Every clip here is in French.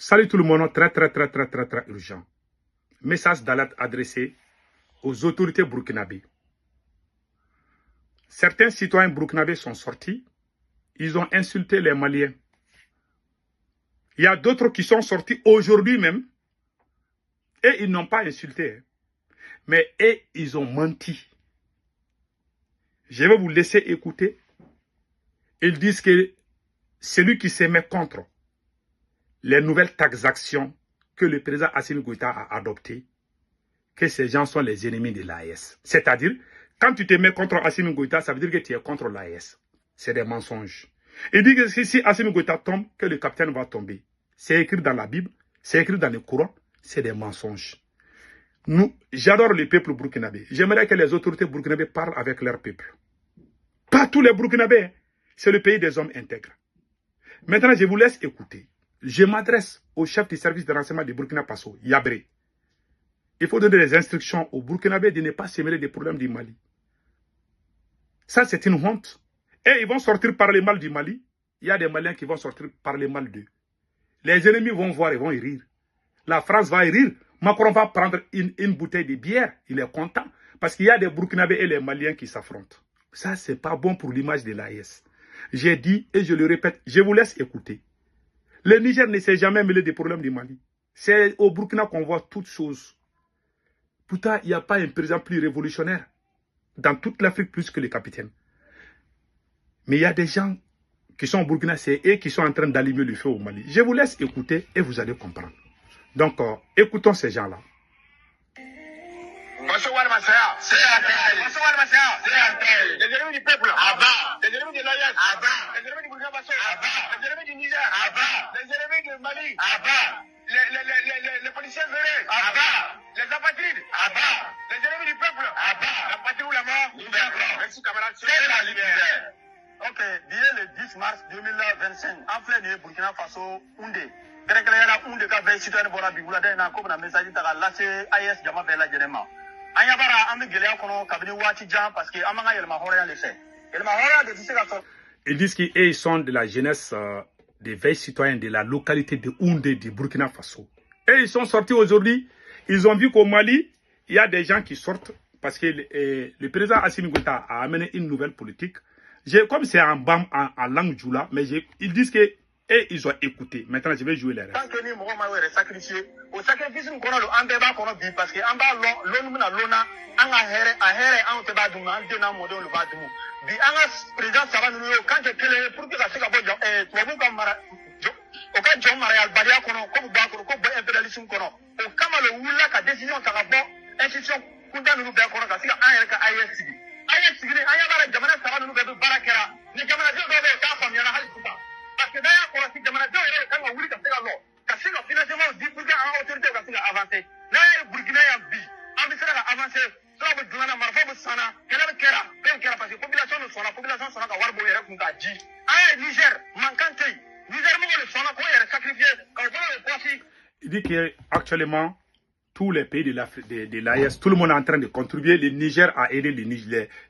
Salut tout le monde, très urgent. Message d'alerte adressé aux autorités burkinabées. Certains citoyens burkinabés sont sortis, ils ont insulté les Maliens. Il y a d'autres qui sont sortis aujourd'hui même et ils n'ont pas insulté. Mais ils ont menti. Je vais vous laisser écouter. Ils disent que celui qui se met contre les nouvelles taxations que le président Assimi Goïta a adoptées, que ces gens sont les ennemis de l'AES. C'est-à-dire, quand tu te mets contre Assimi Goïta, ça veut dire que tu es contre l'AES. C'est des mensonges. Il dit que si Assimi Goïta tombe, que le capitaine va tomber. C'est écrit dans la Bible, c'est écrit dans le Coran, c'est des mensonges. J'adore le peuple burkinabé. J'aimerais que les autorités burkinabées parlent avec leur peuple. Pas tous les burkinabés. C'est le pays des hommes intègres. Maintenant, je vous laisse écouter. Je m'adresse au chef du service de renseignement du Burkina Faso, Yabré. Il faut donner des instructions aux Burkinabés de ne pas se mêler des problèmes du Mali. Ça, c'est une honte. Et ils vont sortir par le mal du Mali. Il y a des Maliens qui vont sortir par le mal d'eux. Les ennemis vont voir et vont y rire. La France va y rire. Macron va prendre une bouteille de bière. Il est content. Parce qu'il y a des Burkinabés et les Maliens qui s'affrontent. Ça, c'est pas bon pour l'image de l'AES. J'ai dit et je le répète, je vous laisse écouter. Le Niger ne s'est jamais mêlé des problèmes du Mali. C'est au Burkina qu'on voit toutes choses. Pourtant, il n'y a pas un président plus révolutionnaire dans toute l'Afrique plus que le capitaine. Mais il y a des gens qui sont au Burkina, c'est eux qui sont en train d'allumer le feu au Mali. Je vous laisse écouter et vous allez comprendre. Donc, écoutons ces gens-là. Les ennemis du peuple, les ennemis de l'AES, les ennemis du Burkina Faso, les ennemis du Niger, les ennemis du Mali, les policiers verrés, les apatrides, les ennemis du peuple, la patrie ou la mort, merci camarades, c'est la liberté. Ok, bien le 10 mars 2025, en plein Burkina Faso, Oundé. Kerekelera Oundé ka veille citoyen bora bigula na ko na message ta la AES jama bela jenema. Ils disent qu'ils sont de la jeunesse des veilles citoyennes de la localité de Oundé du Burkina Faso. Et ils sont sortis aujourd'hui. Ils ont vu qu'au Mali, il y a des gens qui sortent parce que le président Assimi Goïta a amené une nouvelle politique. Comme c'est en langue djoula, mais ils disent que ils ont écouté. Maintenant, je vais jouer les règles. Tant que nous avons sacrifié, au sacrifice, nous avons un débat qu'on a vu parce que en bas, l'on a lona, en a un débat d'un modèle le bas du monde. Bi un président ça va nous quand je télé pour que ça se casse toi vous comme mara au cas John Maria Albadia kono comme ba kono ko impérialisme kono au kama le wula ka décision ça va bon institution kunda nous ba kono ka sika an ka ISCD ISCD aya bara jamana ça va nous ba barakera ni jamana do do ta famia hal kuta parce que d'ailleurs pour la jamana do kan wa wuli ka sika lo ka sika financement di pour que en autorité ka sika avancer là Burkina ya bi en bi sera avancer ça va demander marfa bu sana kala kera parce que la population ne soit la population soit ka warbo yere kun ka ji ay Niger mankante Niger mo le sona ko yere sacrifié quand on le croit. Il dit qu'actuellement tous les pays de l'AES, tout le monde est en train de contribuer. Le Niger a aidé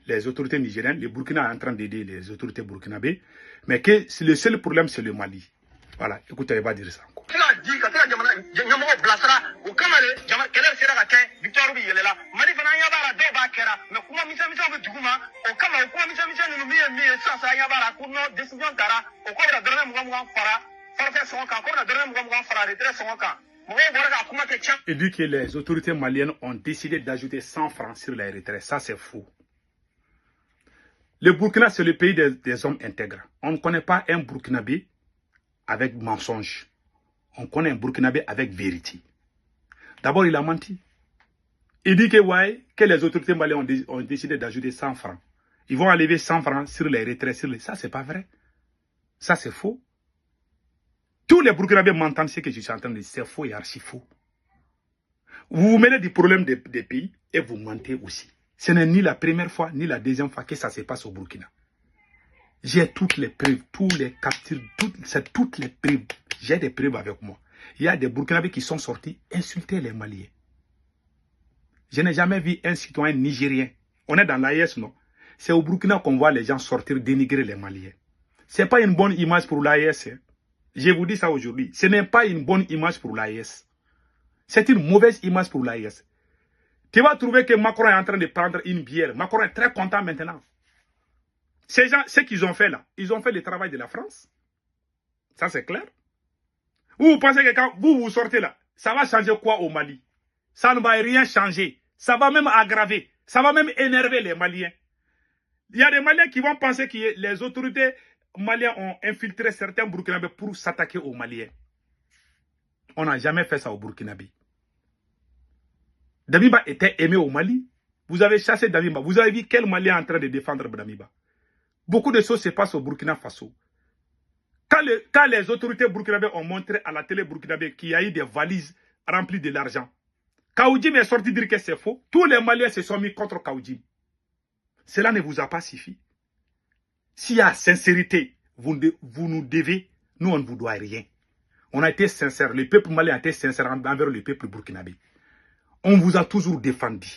les autorités nigériennes, le Burkina est en train d'aider les autorités burkinabées, mais que le seul problème c'est le Mali. Voilà, écoutez, il va dire ça encore. Il dit que les autorités maliennes ont décidé d'ajouter 100 francs sur les retraits. Ça, c'est faux. Le Burkina, c'est le pays des hommes intègres. On ne connaît pas un Burkinabé avec mensonge. On connaît un Burkinabé avec vérité. D'abord, il a menti. Il dit que les autorités maliennes ont décidé d'ajouter 100 francs. Ils vont enlever 100 francs sur les retraits. Ça, c'est pas vrai. Ça, c'est faux. Tous les Burkinabés m'entendent ce que je suis en train de dire. C'est faux et archi faux. Vous vous mêlez du problème des pays et vous mentez aussi. Ce n'est ni la première fois, ni la deuxième fois que ça se passe au Burkina. J'ai toutes les preuves, tous les captures, toutes les preuves. J'ai des preuves avec moi. Il y a des Burkinabés qui sont sortis insulter les Maliens. Je n'ai jamais vu un citoyen nigérien. On est dans l'AES, non? C'est au Burkina qu'on voit les gens sortir dénigrer les Maliens. Ce n'est pas une bonne image pour l'AES. Hein. Je vous dis ça aujourd'hui. Ce n'est pas une bonne image pour l'AES. C'est une mauvaise image pour l'AES. Tu vas trouver que Macron est en train de prendre une bière. Macron est très content maintenant. Ces gens, ce qu'ils ont fait là, ils ont fait le travail de la France. Ça, c'est clair. Vous pensez que quand vous sortez là, ça va changer quoi au Mali? Ça ne va rien changer. Ça va même aggraver. Ça va même énerver les Maliens. Il y a des Maliens qui vont penser que les autorités maliennes ont infiltré certains Burkinabés pour s'attaquer aux Maliens. On n'a jamais fait ça au Burkinabé. Damiba était aimé au Mali. Vous avez chassé Damiba. Vous avez vu quel Malien est en train de défendre Damiba. Beaucoup de choses se passent au Burkina Faso. Quand les autorités burkinabées ont montré à la télé burkinabé qu'il y a eu des valises remplies de l'argent, Kaoudim est sorti dire que c'est faux. Tous les Maliens se sont mis contre Kaoudim. Cela ne vous a pas suffi. S'il y a sincérité, vous nous devez, nous on ne vous doit rien. On a été sincère, le peuple malien a été sincère envers le peuple burkinabé. On vous a toujours défendu.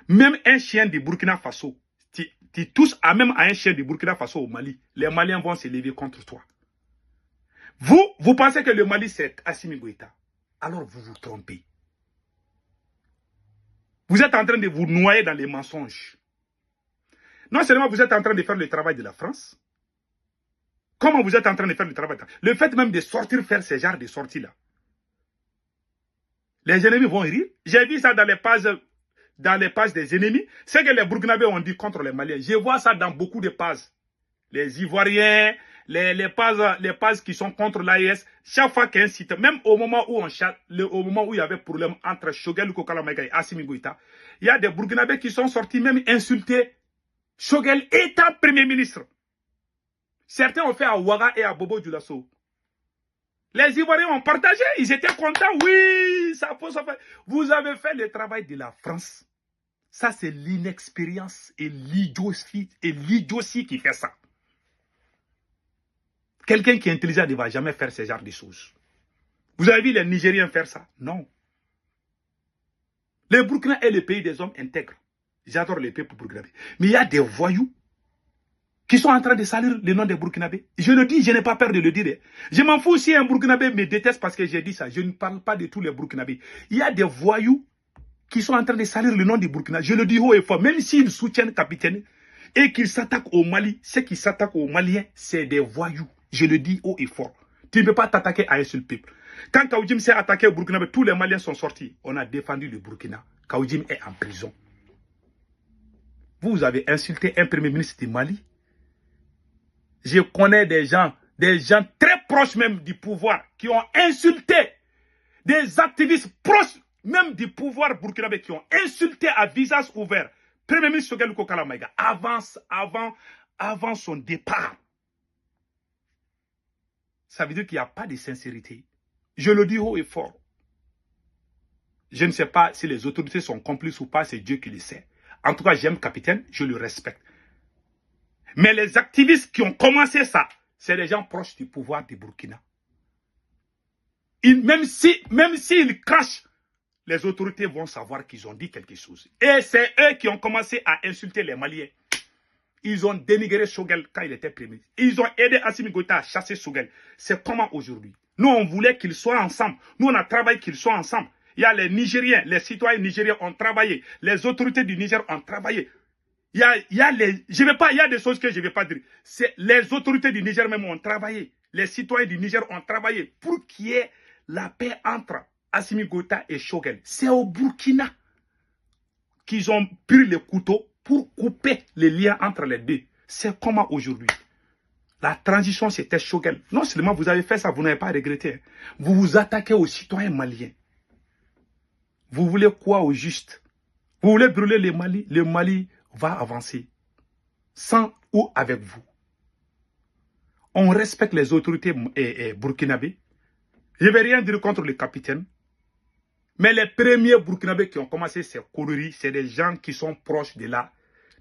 Même un chien du Burkina Faso, tu touches même à un chien du Burkina Faso au Mali, les Maliens vont se lever contre toi. Vous pensez que le Mali c'est Assimi Goïta. Alors vous vous trompez. Vous êtes en train de vous noyer dans les mensonges. Non seulement vous êtes en train de faire le travail de la France, comment vous êtes en train de faire le travail? Le fait même de sortir faire ce genre de sorties-là. Les ennemis vont rire. J'ai vu ça dans les pages des ennemis. C'est que les Burkinabés ont dit contre les Maliens. Je vois ça dans beaucoup de pages. Les Ivoiriens, les pages qui sont contre l'AES. Chaque fois qu'il y a un site, même au moment où au moment où il y avait problème entre Choguel Kokala et Assimi Goïta, il y a des Burkinabés qui sont sortis même insulter Choguel étant Premier ministre. Certains ont fait à Ouaga et à Bobo Dioulasso. Les Ivoiriens ont partagé, ils étaient contents, oui, ça faut ça fait. Vous avez fait le travail de la France. Ça, c'est l'inexpérience et l'idiotie qui fait ça. Quelqu'un qui est intelligent ne va jamais faire ce genre de choses. Vous avez vu les Nigériens faire ça? Non. Le Burkina est le pays des hommes intègres. J'adore le peuple burkinabé. Mais il y a des voyous qui sont en train de salir le nom des Burkinabés. Je le dis, je n'ai pas peur de le dire. Je m'en fous si un Burkinabé me déteste parce que j'ai dit ça. Je ne parle pas de tous les Burkinabés. Il y a des voyous qui sont en train de salir le nom des Burkinabés. Je le dis haut et fort. Même s'ils soutiennent Capitaine et qu'ils s'attaquent au Mali, ceux qui s'attaquent aux Maliens, c'est des voyous. Je le dis haut et fort. Tu ne peux pas t'attaquer à un seul peuple. Quand Kaoudim s'est attaqué au Burkinabé, tous les Maliens sont sortis. On a défendu le Burkina. Kaoudim est en prison. Vous avez insulté un premier ministre du Mali. Je connais des gens très proches même du pouvoir qui ont insulté des activistes proches même du pouvoir burkinabé qui ont insulté à visage ouvert Premier ministre Choguel Kokala Maïga avant son départ. Ça veut dire qu'il n'y a pas de sincérité. Je le dis haut et fort. Je ne sais pas si les autorités sont complices ou pas, c'est Dieu qui le sait. En tout cas, j'aime Capitaine, je le respecte. Mais les activistes qui ont commencé ça, c'est les gens proches du pouvoir du Burkina. Même s'ils crachent, les autorités vont savoir qu'ils ont dit quelque chose. Et c'est eux qui ont commencé à insulter les Maliens. Ils ont dénigré Choguel quand il était premier. Ils ont aidé Assimi Goïta à chasser Choguel. C'est comment aujourd'hui? Nous, on voulait qu'ils soient ensemble. Nous, on a travaillé qu'ils soient ensemble. Il y a les Nigériens, les citoyens nigériens ont travaillé. Les autorités du Niger ont travaillé. Il y a des choses que je ne vais pas dire. Les autorités du Niger même ont travaillé. Les citoyens du Niger ont travaillé pour qu'il y ait la paix entre Assimi Goïta et Choguel. C'est au Burkina qu'ils ont pris le couteau pour couper les liens entre les deux. C'est comment aujourd'hui? La transition, c'était Choguel. Non seulement vous avez fait ça, vous n'avez pas regretté. Vous vous attaquez aux citoyens maliens. Vous voulez quoi au juste? Vous voulez brûler le Mali? Le Mali va avancer. Sans ou avec vous. On respecte les autorités burkinabées. Je ne vais rien dire contre le capitaine. Mais les premiers burkinabés qui ont commencé ces conneries, c'est des gens qui sont proches de la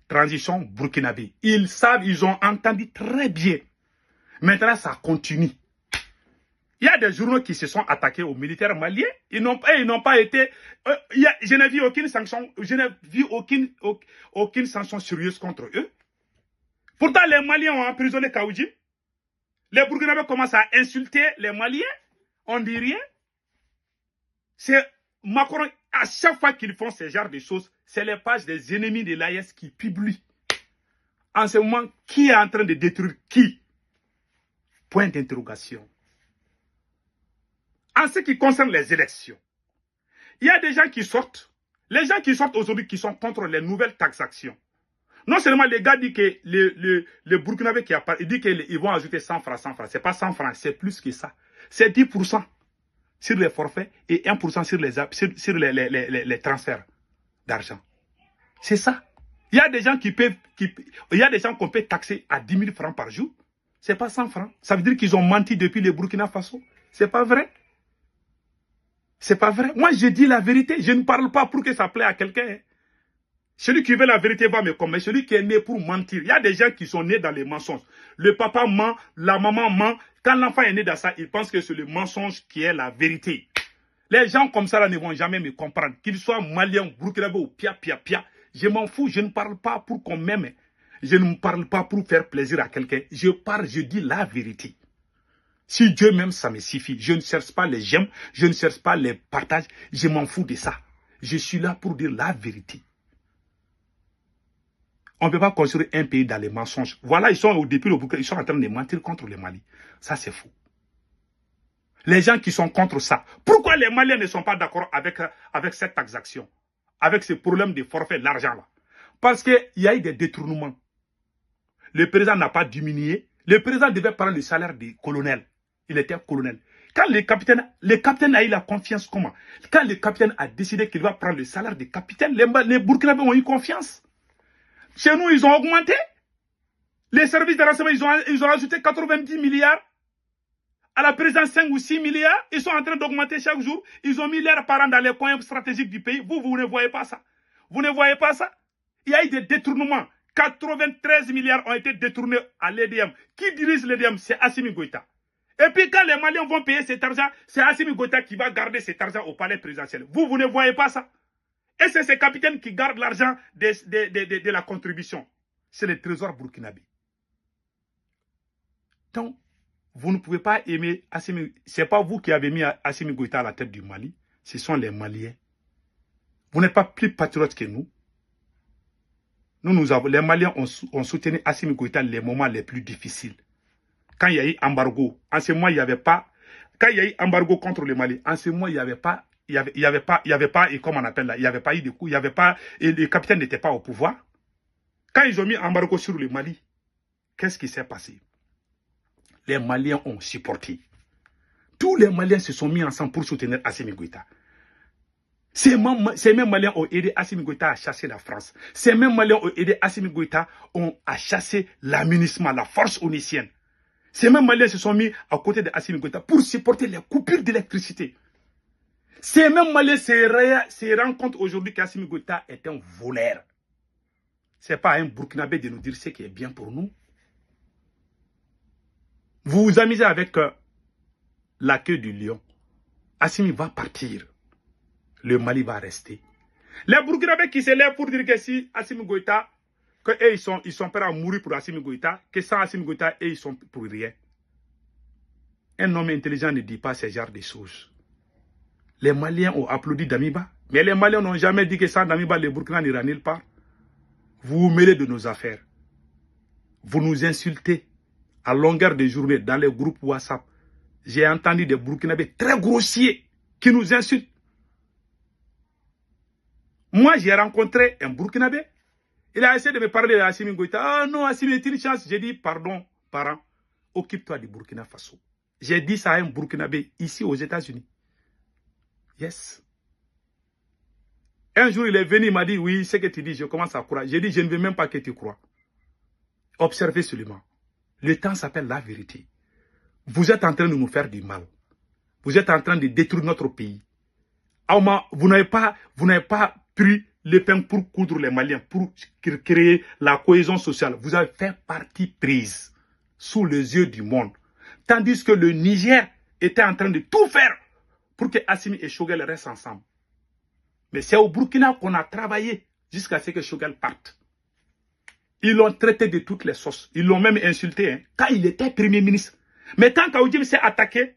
transition burkinabé. Ils savent, ils ont entendu très bien. Maintenant, ça continue. Il y a des journaux qui se sont attaqués aux militaires maliens. Ils n'ont pas été... je n'ai vu aucune sanction. Je n'ai vu aucune sanction sérieuse contre eux. Pourtant, les Maliens ont emprisonné Kaoudim. Les Burkinabés commencent à insulter les Maliens. On ne dit rien. C'est Macron, à chaque fois qu'ils font ce genre de choses, c'est les pages des ennemis de l'AES qui publient. En ce moment, qui est en train de détruire qui? Point d'interrogation. En ce qui concerne les élections, il y a des gens qui sortent. Les gens qui sortent aujourd'hui qui sont contre les nouvelles taxations. Non seulement les gars disent que le Burkinabé qui apparaît, ils disent qu'ils vont ajouter 100 francs, 100 francs. Ce n'est pas 100 francs, c'est plus que ça. C'est 10% sur les forfaits et 1% sur les transferts d'argent. C'est ça. Il y a des gens il y a des gens qu'on peut taxer à 10 000 francs par jour. Ce n'est pas 100 francs. Ça veut dire qu'ils ont menti depuis le Burkina Faso. Ce n'est pas vrai. C'est pas vrai. Moi, je dis la vérité. Je ne parle pas pour que ça plaît à quelqu'un. Celui qui veut la vérité va me commettre. Celui qui est né pour mentir. Il y a des gens qui sont nés dans les mensonges. Le papa ment, la maman ment. Quand l'enfant est né dans ça, il pense que c'est le mensonge qui est la vérité. Les gens comme ça là, ne vont jamais me comprendre. Qu'ils soient maliens, burkinabés ou pia. Je m'en fous. Je ne parle pas pour qu'on m'aime. Je ne parle pas pour faire plaisir à quelqu'un. Je dis la vérité. Si Dieu m'aime, ça me suffit. Je ne cherche pas les j'aime, je ne cherche pas les partages, je m'en fous de ça. Je suis là pour dire la vérité. On ne peut pas construire un pays dans les mensonges. Voilà, depuis le Burkina, ils sont en train de mentir contre le Mali. Ça, c'est faux. Les gens qui sont contre ça, pourquoi les Maliens ne sont pas d'accord avec cette taxation, avec ce problème de forfait, l'argent là? Parce qu'il y a eu des détournements. Le président n'a pas diminué. Le président devait prendre le salaire des colonels. Il était colonel. Quand le capitaine a eu la confiance, comment? Quand le capitaine a décidé qu'il va prendre le salaire des capitaines, les Burkinabés ont eu confiance. Chez nous, ils ont augmenté. Les services de renseignement, ils ont ajouté 90 milliards. À la présidence, 5 ou 6 milliards. Ils sont en train d'augmenter chaque jour. Ils ont mis leurs parents dans les coins stratégiques du pays. Vous ne voyez pas ça. Vous ne voyez pas ça. Il y a eu des détournements. 93 milliards ont été détournés à l'EDM. Qui dirige l'EDM? C'est Assimi Goïta. Et puis quand les Maliens vont payer cet argent, c'est Assimi Goïta qui va garder cet argent au palais présidentiel. Vous ne voyez pas ça. Et c'est ces capitaines qui gardent l'argent de la contribution. C'est le trésor burkinabé. Donc, vous ne pouvez pas aimer Assimi. Ce n'est pas vous qui avez mis Assimi Goïta à la tête du Mali. Ce sont les Maliens. Vous n'êtes pas plus patriotes que nous. Les Maliens ont soutenu Assimi Goïta les moments les plus difficiles. Quand il y a eu embargo, en ce moment, il n'y avait pas. Quand il y a eu embargo contre le Mali, en ce moment, il n'y avait pas. Il y avait pas, et comment on appelle là, il n'y avait pas eu de coups, il n'y avait pas, et le capitaine n'était pas au pouvoir. Quand ils ont mis embargo sur le Mali, qu'est-ce qui s'est passé? Les Maliens ont supporté. Tous les Maliens se sont mis ensemble pour soutenir Assimi Goïta. Ces mêmes Maliens ont aidé Assimi Goïta à chasser la France. Ces mêmes Maliens ont aidé Assimi Goïta à chasser l'amunissement, la force onisienne. Ces mêmes Maliens se sont mis à côté de Assimi Goïta pour supporter les coupures d'électricité. Ces mêmes Maliens se rendent compte aujourd'hui qu'Assimi Goïta est un voleur. Ce n'est pas à un Burkinabé de nous dire ce qui est bien pour nous. Vous vous amusez avec la queue du lion. Assimi va partir. Le Mali va rester. Les Burkinabés qui se lèvent pour dire que si Assimi Goïta, ils sont prêts à mourir pour Assimi Goïta, que sans Assimi Goïta, ils sont pour rien. Un homme intelligent ne dit pas ce genre de choses. Les Maliens ont applaudi Damiba, mais les Maliens n'ont jamais dit que sans Damiba, le Burkina n'ira nulle part. Vous vous mêlez de nos affaires. Vous nous insultez à longueur de journée dans les groupes WhatsApp. J'ai entendu des Burkinabés très grossiers qui nous insultent. Moi, j'ai rencontré un Burkinabé. Il a essayé de me parler d'Assimi Goïta. Ah non, Assimi est une chance. J'ai dit, pardon, parent, occupe-toi du Burkina Faso. J'ai dit ça à un Burkinabé ici aux États-Unis. Yes. Un jour, il est venu, il m'a dit, oui, ce que tu dis, je commence à croire. J'ai dit, je ne veux même pas que tu crois. Observez seulement. Le temps s'appelle la vérité. Vous êtes en train de nous faire du mal. Vous êtes en train de détruire notre pays. Vous n'avez pas pris l'épingle pour coudre les Maliens, pour créer la cohésion sociale. Vous avez fait partie prise sous les yeux du monde. Tandis que le Niger était en train de tout faire pour que Assimi et Choguel restent ensemble. Mais c'est au Burkina qu'on a travaillé jusqu'à ce que Choguel parte. Ils l'ont traité de toutes les sauces. Ils l'ont même insulté. Hein. Quand il était Premier ministre, Mais tant qu'Aoudim s'est attaqué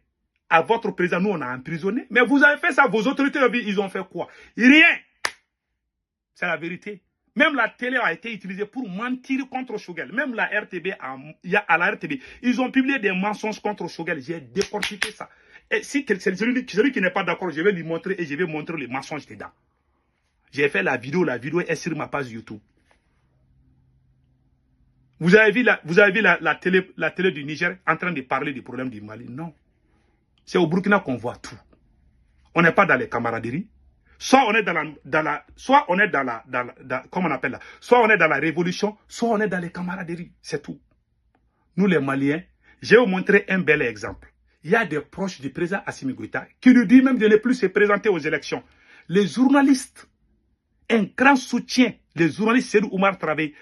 à votre président, nous on a emprisonné. Mais vous avez fait ça, vos autorités, ils ont fait quoi? Rien. C'est la vérité. Même la télé a été utilisée pour mentir contre Choguel. Même la RTB, à la RTB, ils ont publié des mensonges contre Choguel. J'ai décortiqué ça. Et si celui qui n'est pas d'accord, je vais lui montrer et je vais montrer les mensonges dedans. J'ai fait la vidéo est sur ma page YouTube. Vous avez vu la télé du Niger en train de parler des problèmes du Mali? Non. C'est au Burkina qu'on voit tout. On n'est pas dans les camaraderies. Soit on est soit on est comment on appelle là? Soit on est dans la révolution, soit on est dans les camaraderies. C'est tout. Nous les Maliens, je vais vous montrer un bel exemple. Il y a des proches du président Assimi Goïta qui lui disent même de ne plus se présenter aux élections. Les journalistes, un grand soutien, les journalistes Seydou Oumar Traoré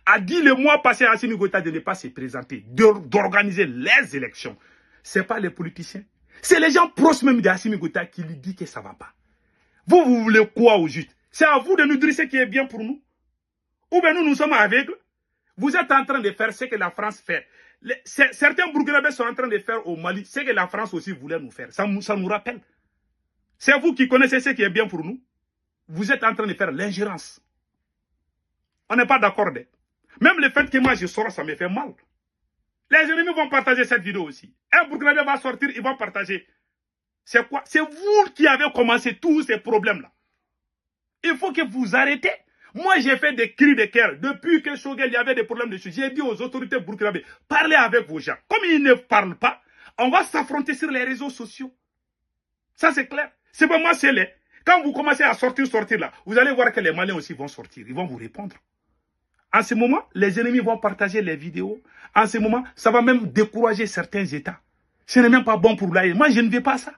a dit le mois passé à Assimi Goïta de ne pas se présenter, d'organiser les élections. Ce n'est pas les politiciens. C'est les gens proches même d'Assimi Goïta qui lui disent que ça ne va pas. Vous voulez quoi au juste? C'est à vous de nous dire ce qui est bien pour nous? Ou bien nous sommes aveugles? Vous êtes en train de faire ce que la France fait. Certains Burkinabés sont en train de faire au Mali ce que la France aussi voulait nous faire. Ça nous rappelle. C'est vous qui connaissez ce qui est bien pour nous. Vous êtes en train de faire l'ingérence. On n'est pas d'accord. Même le fait que moi je sors, ça me fait mal. Les ennemis vont partager cette vidéo aussi. Un Burkinabé va sortir, ils vont partager. C'est quoi? C'est vous qui avez commencé tous ces problèmes-là. Il faut que vous arrêtez. Moi, j'ai fait des cris de cœur. Depuis que Choguel, il y avait des problèmes de chute. J'ai dit aux autorités burkinabées, parlez avec vos gens. Comme ils ne parlent pas, on va s'affronter sur les réseaux sociaux. Ça, c'est clair. C'est pas moi, c'est les. Quand vous commencez à sortir là, vous allez voir que les Maliens aussi vont sortir. Ils vont vous répondre. En ce moment, les ennemis vont partager les vidéos. En ce moment, ça va même décourager certains États. Ce n'est même pas bon pour l'AE. Moi, je ne veux pas ça.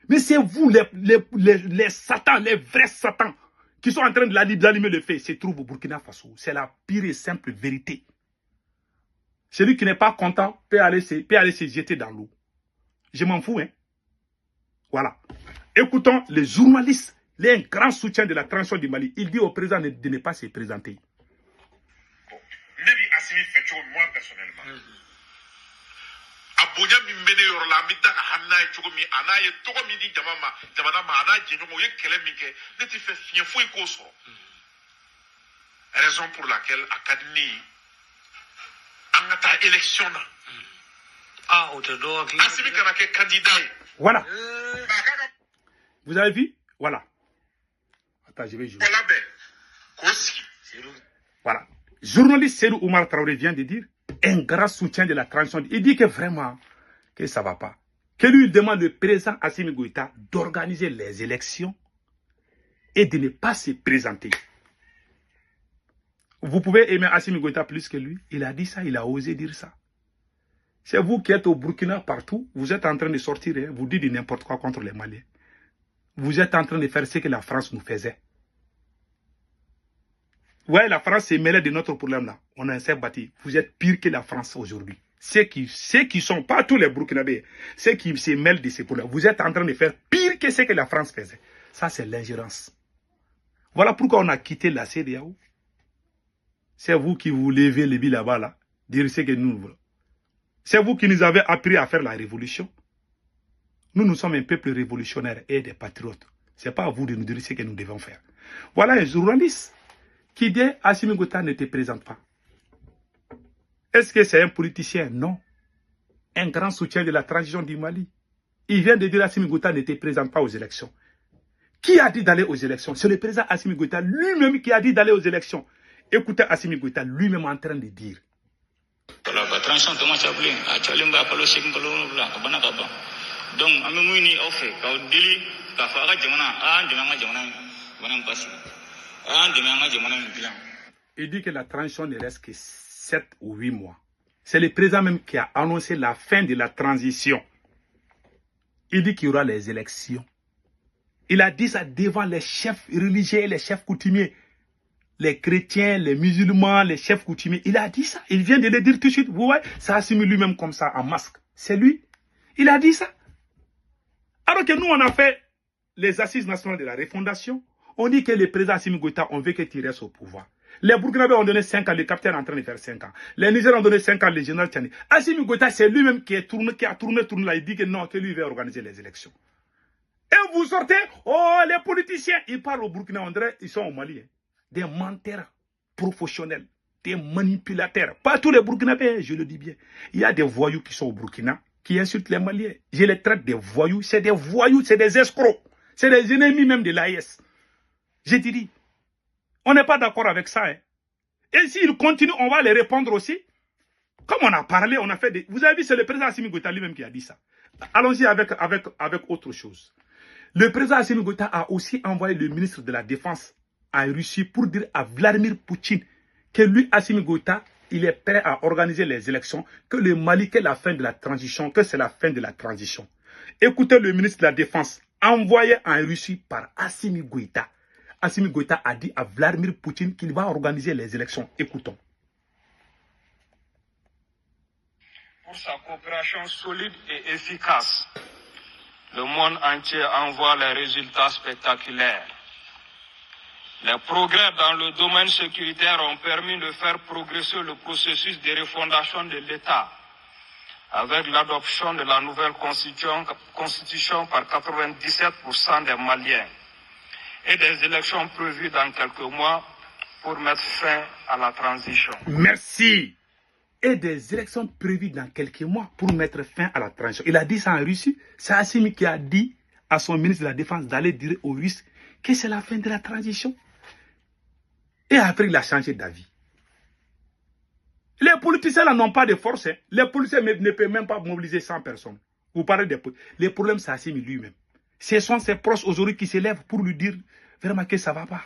Mais c'est vous, les satans, les vrais satans, qui sont en train d'allumer le feu, se trouvent au Burkina Faso. C'est la pire et simple vérité. Celui qui n'est pas content peut aller se jeter dans l'eau. Je m'en fous, hein. Voilà. Écoutons les journalistes, les grands soutiens de la transition du Mali. Il dit au président de ne pas se présenter. Moi, personnellement. Abonya mi mbede yorola mi daga hanna e chogo mi anaye togo mi di jamana ma ana jenyo ye kele mi ke ne ti fait fien fo iko so. Raison pour laquelle académie angata élection na. Ah otedo ki Assimi kana ke candidat. Voilà. Vous avez vu? Voilà. Attends, je vais jouer. Voilà. Journaliste Seydou Oumar Traoré vient de dire un grand soutien de la transition. Il dit que vraiment, que ça ne va pas. Que lui, il demande le président Assimi Goïta d'organiser les élections et de ne pas se présenter. Vous pouvez aimer Assimi Goïta plus que lui. Il a dit ça, il a osé dire ça. C'est vous qui êtes au Burkina partout. Vous êtes en train de sortir, hein, vous dites n'importe quoi contre les Maliens. Vous êtes en train de faire ce que la France nous faisait. Ouais, la France s'est mêlée de notre problème là. On a s'est battu. Vous êtes pire que la France aujourd'hui. Ceux qui sont, pas tous les Burkinabés, ceux qui se mêlent de ces problèmes, vous êtes en train de faire pire que ce que la France faisait. Ça, c'est l'ingérence. Voilà pourquoi on a quitté la CEDEAO. C'est vous qui vous levez les billes là-bas, là, dire ce que nous voulons. C'est vous qui nous avez appris à faire la révolution. Nous sommes un peuple révolutionnaire et des patriotes. Ce n'est pas à vous de nous dire ce que nous devons faire. Voilà un journaliste qui dit Assimi Goïta ne te présente pas. Est-ce que c'est un politicien? Non. Un grand soutien de la transition du Mali. Il vient de dire Assimi Goïta ne te présente pas aux élections. Qui a dit d'aller aux élections? C'est le président Assimi Goïta lui-même qui a dit d'aller aux élections. Écoutez Assimi Goïta lui-même en train de dire. Il dit que la transition ne reste que 7 ou 8 mois. C'est le président même qui a annoncé la fin de la transition. Il dit qu'il y aura les élections. Il a dit ça devant les chefs religieux et les chefs coutumiers. Les chrétiens, les musulmans, les chefs coutumiers. Il a dit ça. Il vient de le dire tout de suite. Vous voyez, ça assume lui-même comme ça, en masque. C'est lui. Il a dit ça. Alors que nous, on a fait les assises nationales de la refondation. On dit que le président Assimi Goïta, on veut qu'il reste au pouvoir. Les Burkinabés ont donné 5 ans, le capitaine est en train de faire 5 ans. Les Nigériens ont donné 5 ans, le général Tchani. Assimi Goïta, c'est lui-même qui a tourné là, il dit que non, que lui va organiser les élections. Et vous sortez, oh, les politiciens, ils parlent au Burkina, on dirait, ils sont au Mali. Hein. Des menteurs professionnels, des manipulateurs. Pas tous les Burkinabés, je le dis bien. Il y a des voyous qui sont au Burkina, qui insultent les Maliens. Je les traite des voyous, c'est des escrocs. C'est des ennemis même de l'AES. Je te dis, on n'est pas d'accord avec ça. Hein. Et s'ils continuent, on va les répondre aussi. Comme on a parlé, on a fait des... Vous avez vu, c'est le président Assimi Goïta lui-même qui a dit ça. Allons-y avec autre chose. Le président Assimi Goïta a aussi envoyé le ministre de la Défense en Russie pour dire à Vladimir Poutine que lui, Assimi Goïta, il est prêt à organiser les élections, que le Mali, que la fin de la transition, que c'est la fin de la transition. Écoutez le ministre de la Défense, envoyé en Russie par Assimi Goïta. Assimi Goïta a dit à Vladimir Poutine qu'il va organiser les élections. Écoutons. Pour sa coopération solide et efficace, le monde entier envoie les résultats spectaculaires. Les progrès dans le domaine sécuritaire ont permis de faire progresser le processus de refondation de l'État, avec l'adoption de la nouvelle constitution par 97% des Maliens et des élections prévues dans quelques mois pour mettre fin à la transition. Merci. Et des élections prévues dans quelques mois pour mettre fin à la transition. Il a dit ça en Russie. C'est Assimi qui a dit à son ministre de la Défense d'aller dire aux Russes que c'est la fin de la transition. Et après, il a changé d'avis. Les politiciens n'ont pas de force. Hein. Les politiciens ne peuvent même pas mobiliser 100 personnes. Vous parlez des politiciens. Les problèmes, c'est Assimi lui-même. Ce sont ses proches aujourd'hui qui se lèvent pour lui dire vraiment que ça ne va pas.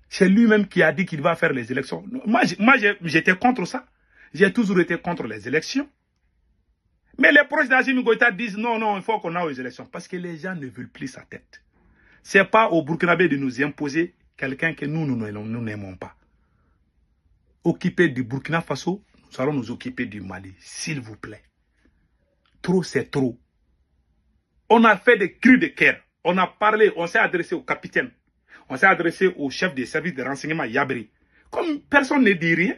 C'est lui-même qui a dit qu'il va faire les élections. Moi j'étais contre ça. J'ai toujours été contre les élections. Mais les proches d'Assimi Goïta disent non, il faut qu'on aille aux élections. Parce que les gens ne veulent plus sa tête. Ce n'est pas au Burkinabé de nous imposer quelqu'un que nous n'aimons pas. Occuper du Burkina Faso, nous allons nous occuper du Mali, s'il vous plaît. Trop, c'est trop. On a fait des cris de cœur. On a parlé, on s'est adressé au capitaine. On s'est adressé au chef des services de renseignement Yabri. Comme personne ne dit rien,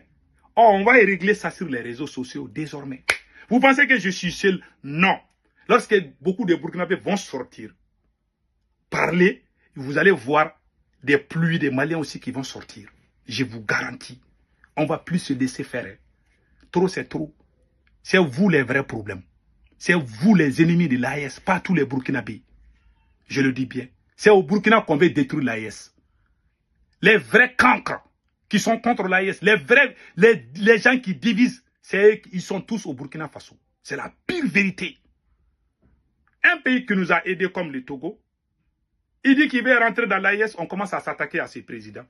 on va régler ça sur les réseaux sociaux désormais. Vous pensez que je suis seul? Non. Lorsque beaucoup de Burkinabés vont sortir, parler, vous allez voir des pluies des Maliens aussi qui vont sortir. Je vous garantis. On ne va plus se laisser faire. Trop, c'est trop. C'est vous les vrais problèmes. C'est vous les ennemis de l'AES, pas tous les Burkinabés. Je le dis bien. C'est au Burkina qu'on veut détruire l'AES. Les vrais cancres qui sont contre l'AES, les gens qui divisent, ils sont tous au Burkina Faso. C'est la pire vérité. Un pays qui nous a aidés comme le Togo, il dit qu'il veut rentrer dans l'AES, on commence à s'attaquer à ses présidents.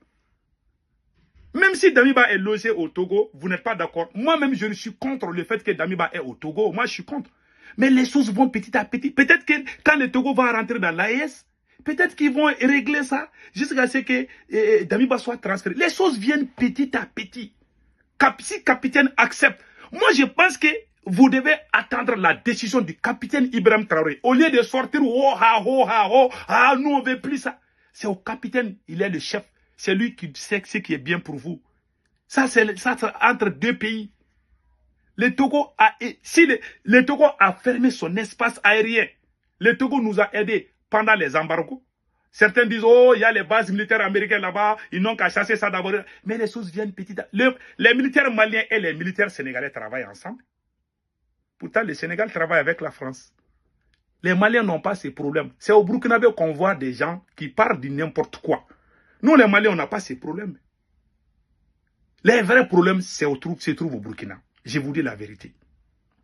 Même si Damiba est logé au Togo, vous n'êtes pas d'accord. Moi-même, je suis contre le fait que Damiba est au Togo. Moi, je suis contre. Mais les choses vont petit à petit. Peut-être que quand le Togo va rentrer dans l'AES, peut-être qu'ils vont régler ça jusqu'à ce que Damiba soit transféré. Les choses viennent petit à petit. Si le capitaine accepte, moi je pense que vous devez attendre la décision du capitaine Ibrahim Traoré. Au lieu de sortir, nous on ne veut plus ça. C'est au capitaine, il est le chef. C'est lui qui sait ce qui est bien pour vous. Ça, c'est entre deux pays. Le Togo a fermé son espace aérien. Le Togo nous a aidés pendant les embargos. Certains disent, oh, il y a les bases militaires américaines là-bas, ils n'ont qu'à chasser ça d'abord. Mais les choses viennent petit à petit. Les militaires maliens et les militaires sénégalais travaillent ensemble. Pourtant, le Sénégal travaille avec la France. Les Maliens n'ont pas ces problèmes. C'est au Burkinabé qu'on voit des gens qui parlent de n'importe quoi. Nous, les Maliens, on n'a pas ces problèmes. Les vrais problèmes se trouvent au Burkina. Je vous dis la vérité.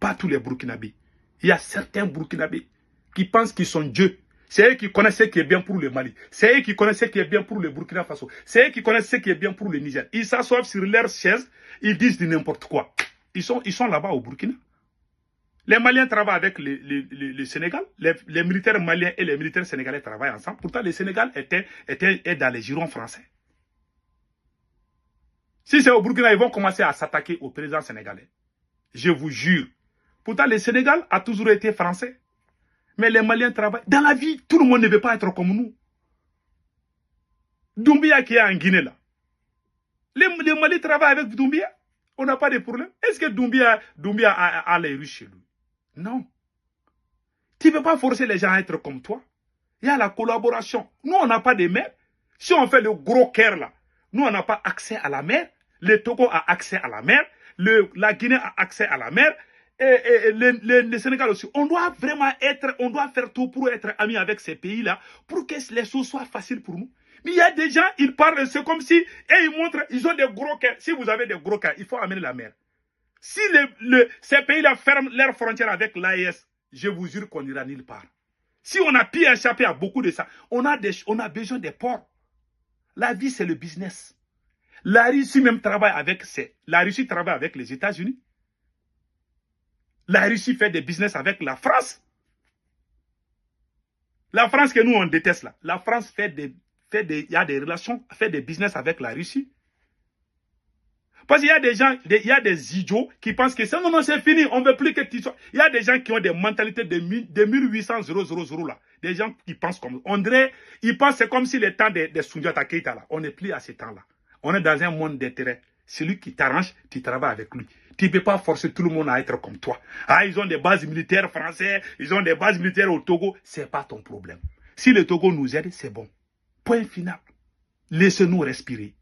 Pas tous les Burkinabés. Il y a certains Burkinabés qui pensent qu'ils sont Dieu. C'est eux qui connaissent ce qui est bien pour le Mali. C'est eux qui connaissent ce qui est bien pour le Burkina Faso. C'est eux qui connaissent ce qui est bien pour le Niger. Ils s'assoient sur leur chaise, ils disent de n'importe quoi. Ils sont là-bas au Burkina. Les Maliens travaillent avec le Sénégal. Les militaires maliens et les militaires sénégalais travaillent ensemble. Pourtant, le Sénégal est dans les girons français. Si c'est au Burkina, ils vont commencer à s'attaquer au président sénégalais. Je vous jure. Pourtant, le Sénégal a toujours été français. Mais les Maliens travaillent. Dans la vie, tout le monde ne veut pas être comme nous. Doumbia qui est en Guinée là. Les Mali travaillent avec Doumbia. On n'a pas de problème. Est-ce que Doumbia a les Russes chez lui? Non. Tu ne peux pas forcer les gens à être comme toi. Il y a la collaboration. Nous, on n'a pas de mer. Si on fait le gros Caire là, nous, on n'a pas accès à la mer. Le Togo a accès à la mer. La Guinée a accès à la mer. Et le Sénégal aussi. On doit vraiment on doit faire tout pour être amis avec ces pays-là, pour que les choses soient faciles pour nous. Mais il y a des gens, ils parlent, c'est comme si, et ils montrent, ils ont des gros cas. Si vous avez des gros cas, il faut amener la mer. Si ces pays-là ferment leurs frontières avec l'AES, je vous jure qu'on n'ira nulle part. Si on a pu échapper à beaucoup de ça, on a besoin des ports. La vie, c'est le business. La Russie même travaille avec les États-Unis. La Russie fait des business avec la France. La France que nous, on déteste là. La France il y a des relations, fait des business avec la Russie. Parce qu'il y a des gens, il y a des idiots qui pensent que ça, non, c'est fini, on ne veut plus que tu sois. Il y a des gens qui ont des mentalités de 1800 000 là. Des gens qui pensent comme André, ils pensent c'est comme si le temps de Soundiata Keita là. On n'est plus à ce temps-là. On est dans un monde d'intérêt. Celui qui t'arrange, tu travailles avec lui. Tu ne peux pas forcer tout le monde à être comme toi. Ah, ils ont des bases militaires françaises, ils ont des bases militaires au Togo. Ce n'est pas ton problème. Si le Togo nous aide, c'est bon. Point final. Laissez-nous respirer.